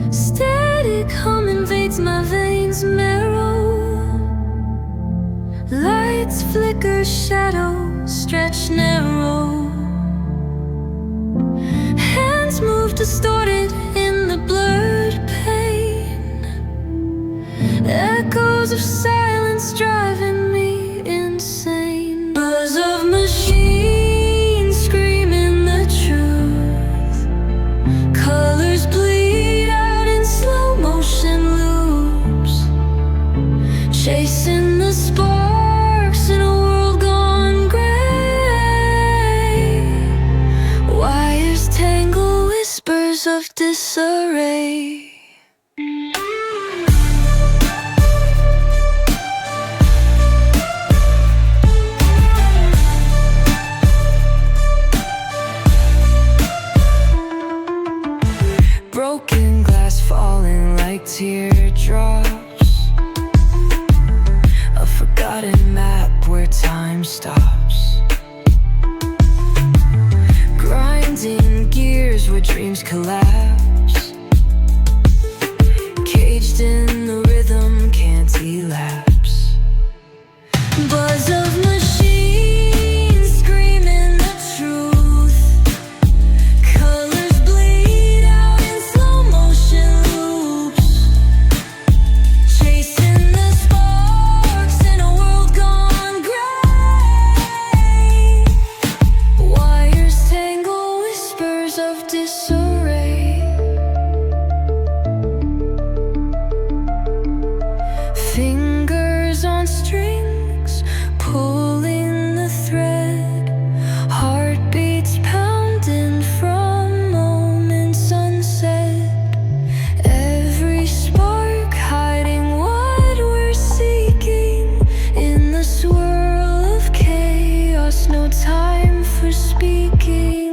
Static hum invades my veins marrow. Lights flicker, shadows stretch narrow. Hands move distorted in the blurred pain. Echoes of silence driving me insane. Buzz of machines screaming the truth. Colors bleed out in slow motion loops, chasing the sparks in a world gone gray. Wires tangle, whispers of disarray. Broken glass falling like teardrops. A forgotten map where time stops. Grinding gears where dreams collapse. Caged in the rhythm, can't elapse. Buzz of machines screaming the truth. Colors bleed out in slow motion loops, chasing the sparks in a world gone gray. Wires tangle, whispers of disarray. Fingers on strings, pulling the thread. Heartbeats pounding from moments unsaid. Every spark hiding what we're seeking. In the swirl of chaos, no time for speaking.